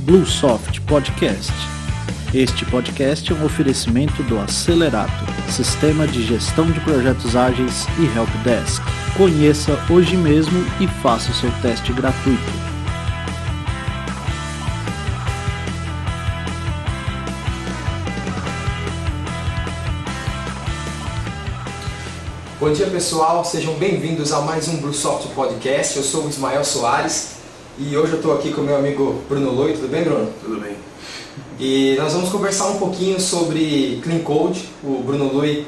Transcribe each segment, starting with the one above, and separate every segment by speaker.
Speaker 1: Bluesoft Podcast. Este podcast é um oferecimento do Acelerato, sistema de gestão de projetos ágeis e Helpdesk. Conheça hoje mesmo e faça o seu teste gratuito.
Speaker 2: Bom dia pessoal, sejam bem-vindos a mais um Bluesoft Podcast. Eu sou o Ismael Soares e hoje eu estou aqui com o meu amigo Bruno Lui. Tudo bem, Bruno?
Speaker 3: Tudo bem.
Speaker 2: E nós vamos conversar um pouquinho sobre Clean Code. O Bruno Lui,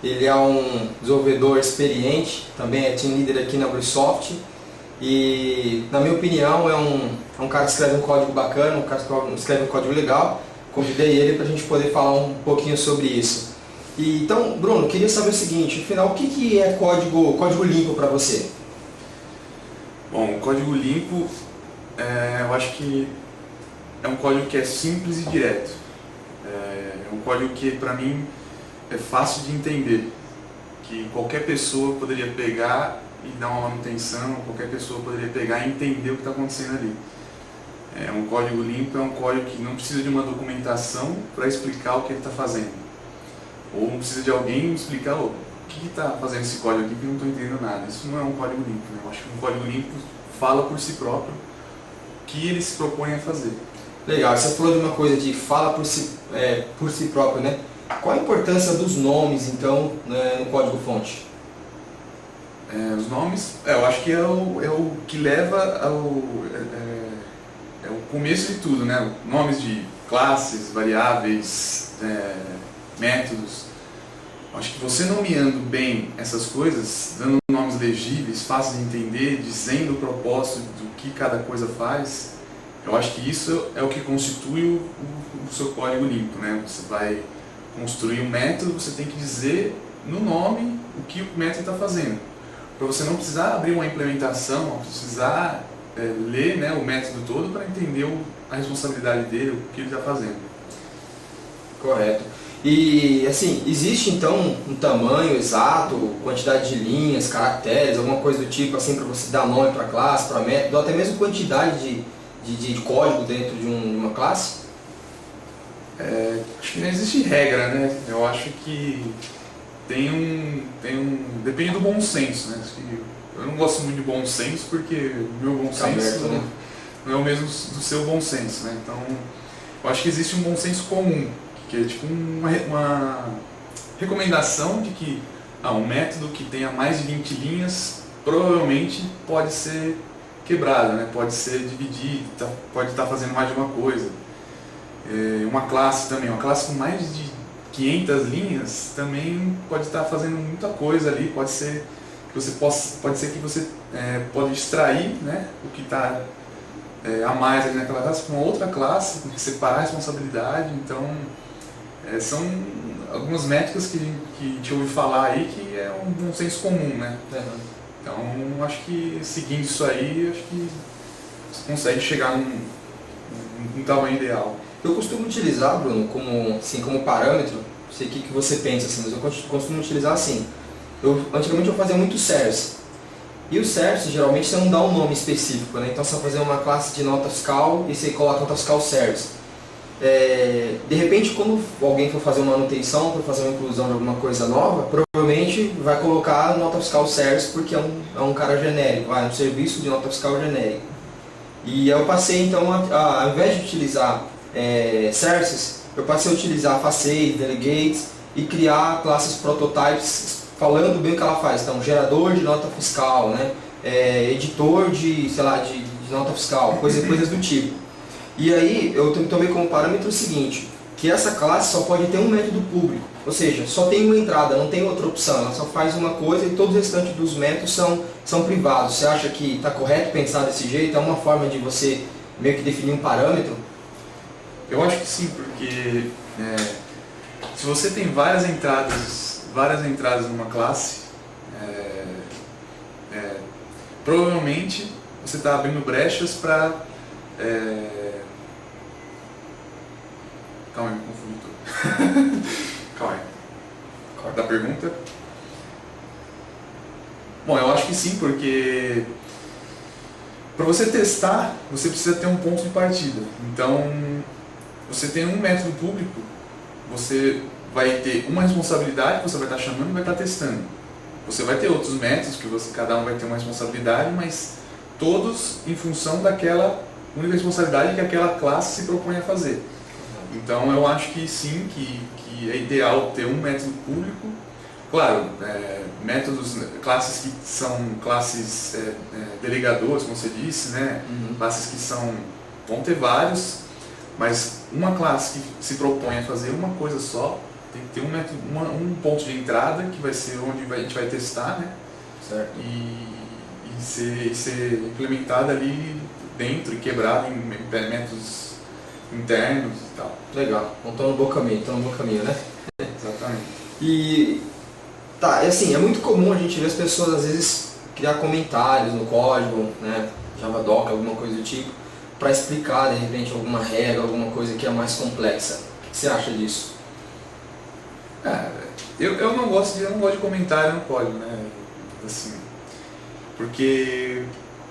Speaker 2: ele é um desenvolvedor experiente, também é team leader aqui na Bluesoft e, na minha opinião, é um cara que escreve um código bacana, um cara que escreve um código legal. Convidei ele para a gente poder falar um pouquinho sobre isso. Então, Bruno, queria saber o seguinte, afinal, o que é código limpo para você?
Speaker 3: Bom, o código limpo, eu acho que é um código que é simples e direto. É um código que, para mim, é fácil de entender, que qualquer pessoa poderia pegar e dar uma manutenção, qualquer pessoa poderia pegar e entender o que está acontecendo ali. Um código limpo é um código que não precisa de uma documentação para explicar o que ele está fazendo. Ou não precisa de alguém me explicar o que está fazendo esse código aqui que eu não estou entendendo nada. Isso não é um código limpo, né? Eu acho que um código limpo fala por si próprio o que ele se propõe a fazer.
Speaker 2: Legal, você falou de uma coisa de fala por si próprio, né? Qual a importância dos nomes, então, né, no código-fonte?
Speaker 3: Os nomes, eu acho que é o que leva ao... É o começo de tudo, né? Nomes de classes, variáveis, métodos. Acho que você nomeando bem essas coisas, dando nomes legíveis, fáceis de entender, dizendo o propósito do que cada coisa faz, eu acho que isso é o que constitui o seu código limpo, né? Você vai construir um método, você tem que dizer no nome o que o método está fazendo. Para você não precisar abrir uma implementação, não precisar ler, né, o método todo para entender a responsabilidade dele, o que ele está fazendo.
Speaker 2: Correto. E assim, existe então um tamanho exato, quantidade de linhas, caracteres, alguma coisa do tipo assim para você dar nome para classe, para método, ou até mesmo quantidade de código dentro de uma classe?
Speaker 3: Acho que não existe regra, né? Eu acho que depende do bom senso, né? Eu não gosto muito de bom senso porque o meu bom senso não é o mesmo do seu bom senso, né? Então, eu acho que existe um bom senso comum, que é tipo uma recomendação de que um método que tenha mais de 20 linhas provavelmente pode ser quebrado, né? Pode ser dividido, pode estar fazendo mais de uma coisa. Uma classe também, uma classe com mais de 500 linhas também pode estar fazendo muita coisa ali, pode ser que você pode extrair, né, o que está a mais ali naquela classe com outra classe, separar a responsabilidade. Então são algumas métricas que a gente ouve falar aí que é um senso comum, né? Então acho que seguindo isso aí, acho que você consegue chegar num tamanho ideal.
Speaker 2: Eu costumo utilizar, Bruno, como parâmetro, não sei o que você pensa, assim, mas eu costumo utilizar assim. Antigamente eu fazia muito service. E o service, geralmente, você não dá um nome específico, né? Então você vai fazer uma classe de nota fiscal e você coloca nota fiscal service. De repente, quando alguém for fazer uma manutenção, for fazer uma inclusão de alguma coisa nova, provavelmente vai colocar nota fiscal service porque é um cara genérico, é um serviço de nota fiscal genérico. E eu passei, então, ao invés de utilizar services, eu passei a utilizar facade, delegates e criar classes prototypes falando bem o que ela faz. Então, gerador de nota fiscal, né? Editor de nota fiscal, coisas do tipo. E aí, eu tomei como parâmetro o seguinte, que essa classe só pode ter um método público, ou seja, só tem uma entrada, não tem outra opção, ela só faz uma coisa e todos os restantes dos métodos são privados. Você acha que está correto pensar desse jeito? É uma forma de você meio que definir um parâmetro?
Speaker 3: Eu acho que sim, porque se você tem várias entradas numa classe, provavelmente você está abrindo brechas para... Calma aí, me confundi tudo. Calma aí. Da pergunta? Bom, eu acho que sim, porque para você testar, você precisa ter um ponto de partida. Então, você tem um método público, você vai ter uma responsabilidade que você vai estar chamando e vai estar testando. Você vai ter outros métodos que cada um vai ter uma responsabilidade, mas todos em função daquela única responsabilidade que aquela classe se propõe a fazer. Então, eu acho que sim, que é ideal ter um método público. Claro, classes que são classes delegadoras, como você disse, né? Classes que vão ter vários, mas uma classe que se propõe a fazer uma coisa só, tem que ter um ponto de entrada, que vai ser onde a gente vai testar, né?
Speaker 2: Certo.
Speaker 3: E ser implementada ali dentro e quebrada em métodos internos e tal.
Speaker 2: Legal, então estão no bom caminho, né?
Speaker 3: Exatamente.
Speaker 2: E tá, assim, é muito comum a gente ver as pessoas às vezes criar comentários no código, né, Javadoc, alguma coisa do tipo, para explicar de repente alguma regra, alguma coisa que é mais complexa. O que você acha disso?
Speaker 3: Eu não gosto de comentário no código, né? Assim, porque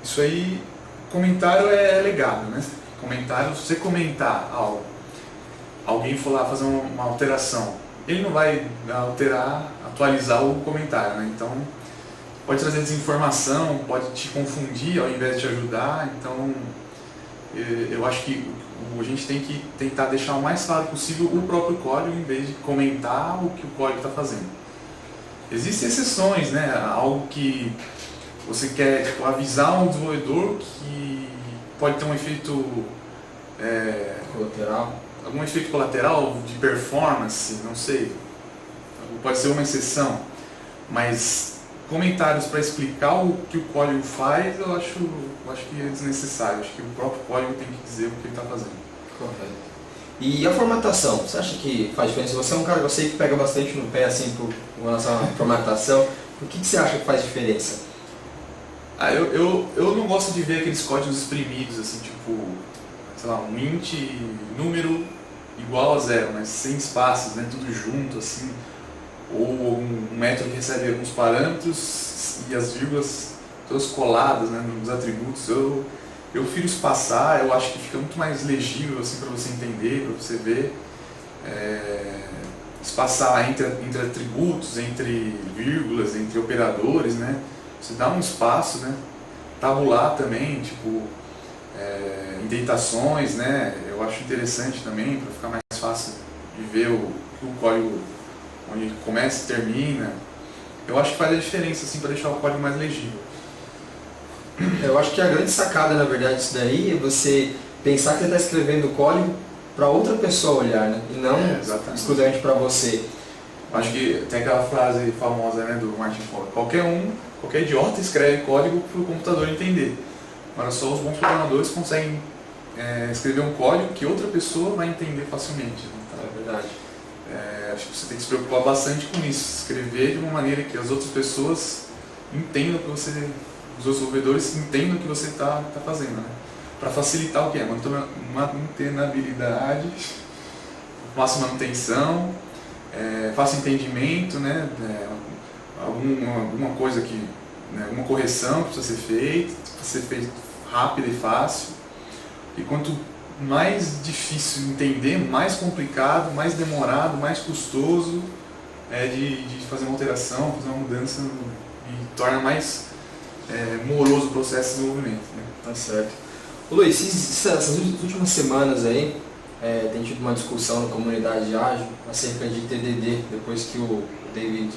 Speaker 3: isso aí, comentário é legado, né? Comentário, se você comentar algo, alguém for lá fazer uma alteração, ele não vai atualizar o comentário, né? Então, pode trazer desinformação, pode te confundir ao invés de te ajudar. Então, eu acho que a gente tem que tentar deixar o mais claro possível o próprio código, em vez de comentar o que o código está fazendo. Existem exceções, né? Algo que você quer avisar um desenvolvedor que pode ter um efeito
Speaker 2: colateral,
Speaker 3: algum efeito colateral de performance, não sei, pode ser uma exceção, mas comentários para explicar o que o código faz, eu acho que é desnecessário. Acho que o próprio código tem que dizer o que ele está fazendo.
Speaker 2: Correto. E a formatação, você acha que faz diferença? Você é um cara que eu sei que pega bastante no pé assim com relação à formatação. O que você acha que faz diferença?
Speaker 3: Eu não gosto de ver aqueles códigos exprimidos, assim, tipo, sei lá, um int número igual a 0, mas sem espaços, né, tudo junto, assim, ou um método que recebe alguns parâmetros e as vírgulas todas coladas, né, nos atributos. Eu prefiro espaçar, eu acho que fica muito mais legível, assim, para você entender, para você ver. Espaçar entre atributos, entre vírgulas, entre operadores, né? Você dá um espaço, né? Tabular também, tipo, indentações, né? Eu acho interessante também, para ficar mais fácil de ver o código, onde ele começa e termina. Eu acho que faz a diferença, assim, para deixar o código mais legível.
Speaker 2: Eu acho que a grande sacada, na verdade, disso daí é você pensar que você está escrevendo código para outra pessoa olhar, né? E não exclusivamente para você.
Speaker 3: Acho que tem aquela frase famosa, né, do Martin Ford: qualquer idiota escreve código para o computador entender. Mas só os bons programadores conseguem escrever um código que outra pessoa vai entender facilmente. Né?
Speaker 2: É verdade.
Speaker 3: Acho que você tem que se preocupar bastante com isso. Escrever de uma maneira que as outras pessoas entendam que os desenvolvedores entendam o que você está fazendo, né? Para facilitar o que é? Mantenabilidade, fácil manutenção, fácil entendimento, né? Alguma coisa que, né, alguma correção que precisa ser feita rápida e fácil. E quanto mais difícil entender, mais complicado, mais demorado, mais custoso de fazer uma alteração, fazer uma mudança, e torna mais moroso o processo de desenvolvimento. Né?
Speaker 2: Tá certo. Ô Luiz, essas últimas semanas aí, tem tido uma discussão na comunidade ágil acerca de TDD, depois que o David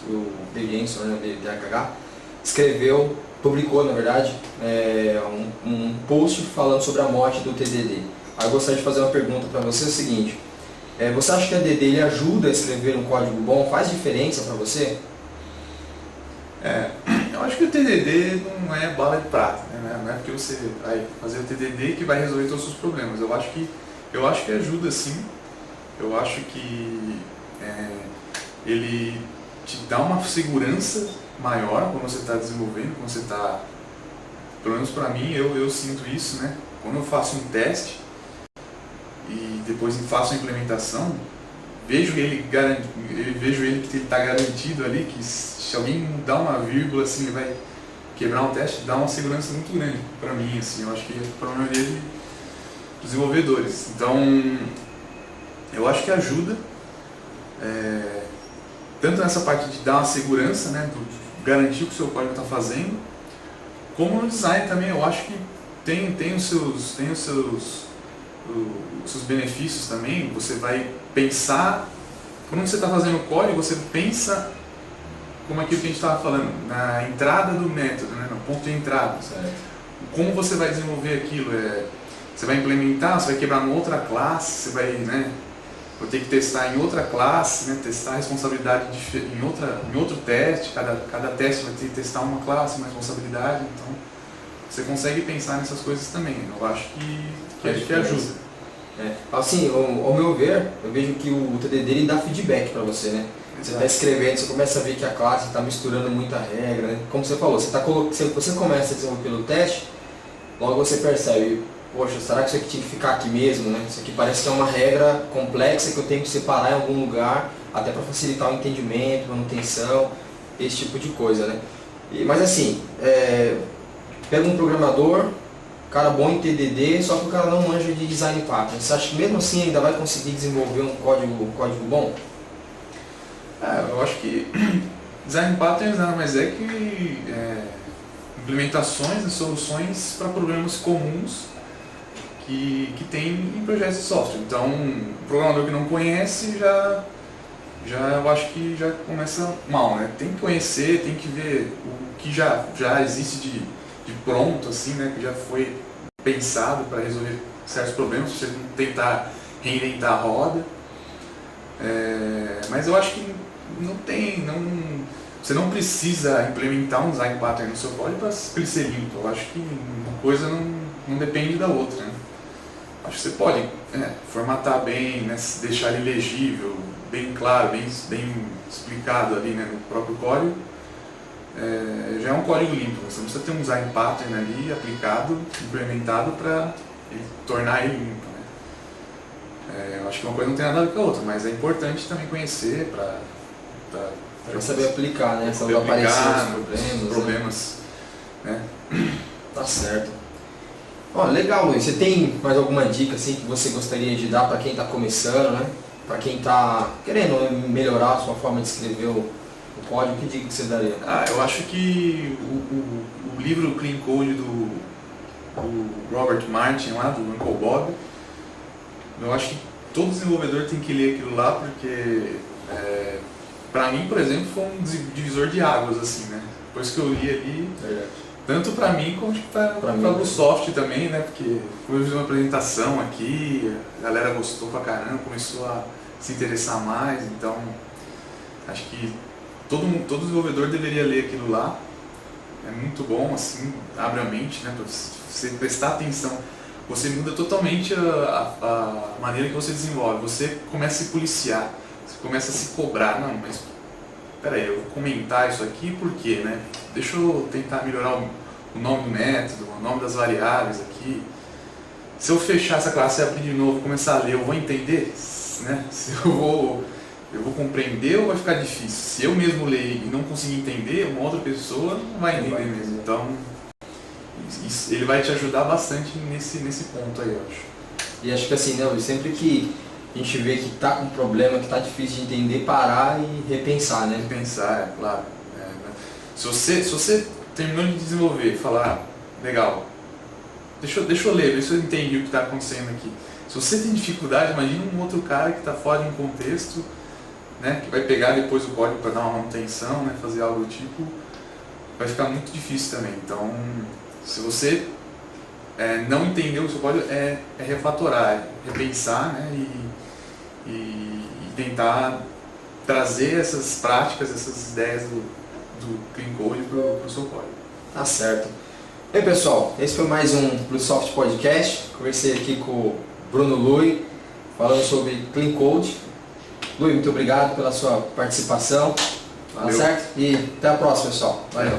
Speaker 2: Enson, né, DHH, publicou, na verdade, um post falando sobre a morte do TDD. Aí eu gostaria de fazer uma pergunta para você, é o seguinte: você acha que o TDD ele ajuda a escrever um código bom? Faz diferença para você?
Speaker 3: Eu acho que o TDD não é bala de prata, né? Não é porque você vai fazer o TDD que vai resolver todos os problemas. Eu acho que ajuda sim. Eu acho que ele te dá uma segurança maior quando você está desenvolvendo, quando você está... Pelo menos para mim, eu sinto isso, né? Quando eu faço um teste e depois faço a implementação, vejo ele que ele está garantido ali, que se alguém mudar uma vírgula, assim, ele vai quebrar um teste dá uma segurança muito grande para mim, assim, eu acho que para a maioria de desenvolvedores. Então, eu acho que ajuda, tanto nessa parte de dar uma segurança, né, de garantir o que o seu código está fazendo, como no design também. Eu acho que tem os seus benefícios também. Você vai pensar, quando você está fazendo o código, você pensa como aquilo que a gente estava falando, na entrada do método, né, no ponto de entrada. Certo. Como você vai desenvolver aquilo? Você vai implementar, você vai quebrar em outra classe, você vai, né, vou ter que testar em outra classe, né, testar a responsabilidade em outro teste, cada teste vai ter que testar uma classe, uma responsabilidade, então você consegue pensar nessas coisas também. Eu acho que ajuda.
Speaker 2: Assim, ao meu ver, eu vejo que o TDD ele dá feedback para você, né? Você está escrevendo, você começa a ver que a classe está misturando muita regra, né? Como você falou, você começa a desenvolver pelo teste, logo você percebe, poxa, será que isso aqui tinha que ficar aqui mesmo, né? Isso aqui parece que é uma regra complexa que eu tenho que separar em algum lugar, até para facilitar o entendimento, manutenção, esse tipo de coisa, né? Mas assim, pega um programador, cara bom em TDD, só que o cara não manja de design pattern. Você acha que mesmo assim ainda vai conseguir desenvolver um código bom?
Speaker 3: Eu acho que design patterns nada mais é que implementações e soluções para problemas comuns que tem em projetos de software. Então, um programador que não conhece eu acho que já começa mal, né? Tem que conhecer, tem que ver o que já existe de pronto, assim, né? Que já foi pensado para resolver certos problemas, você não tentar reinventar a roda. Mas eu acho que você não precisa implementar um design pattern no seu código para ele ser limpo. Eu acho que uma coisa não depende da outra, né? Acho que você pode formatar bem, né, deixar ele legível, bem claro, bem explicado ali, né, no próprio código. Já é um código limpo, você não precisa ter um design pattern ali aplicado, implementado para tornar ele limpo, né? Eu acho que uma coisa não tem nada a ver com a outra, mas é importante também conhecer para
Speaker 2: saber aplicar, né? Quando aparecer os problemas.
Speaker 3: Né?
Speaker 2: Tá certo. Legal, Luiz. Você tem mais alguma dica assim, que você gostaria de dar para quem está começando, né? Para quem está querendo melhorar a sua forma de escrever o código, que dica que você daria?
Speaker 3: Eu acho que o livro Clean Code do Robert Martin, lá do Uncle Bob, eu acho que todo desenvolvedor tem que ler aquilo lá, porque para mim, por exemplo, foi um divisor de águas, assim, né? Depois que eu li ali, tanto para mim como para o Soft também, né? Porque eu fiz uma apresentação aqui, a galera gostou pra caramba, começou a se interessar mais, então acho que todo desenvolvedor deveria ler aquilo lá. É muito bom, assim, abre a mente, né? Pra você prestar atenção. Você muda totalmente a maneira que você desenvolve. Você começa a se policiar, você começa a se cobrar. Não, mas peraí, eu vou comentar isso aqui por quê, né? Deixa eu tentar melhorar o nome do método, o nome das variáveis aqui. Se eu fechar essa classe e abrir de novo, começar a ler, eu vou entender, né? Se eu vou compreender ou vai ficar difícil? Se eu mesmo ler e não conseguir entender, uma outra pessoa não vai entender mesmo. Então, ele vai te ajudar bastante nesse ponto aí, eu acho.
Speaker 2: E acho que assim, né, Luiz, sempre que a gente vê que está com um problema, que está difícil de entender, parar e repensar, né?
Speaker 3: Repensar, claro. Se você terminou de desenvolver e falar, legal, deixa eu ler, ver se eu entendi o que está acontecendo aqui. Se você tem dificuldade, imagina um outro cara que está fora de um contexto, né, que vai pegar depois o código para dar uma manutenção, né, fazer algo do tipo, vai ficar muito difícil também. Então, se você não entendeu o seu código, é refatorar, repensar, né, e tentar trazer essas práticas, essas ideias do Clean Code para o seu código.
Speaker 2: Tá certo. Bem, pessoal, esse foi mais um BlueSoft Podcast. Conversei aqui com o Bruno Lui, falando sobre Clean Code. Lui, muito obrigado pela sua participação. Tá certo? E até a próxima, pessoal. Valeu.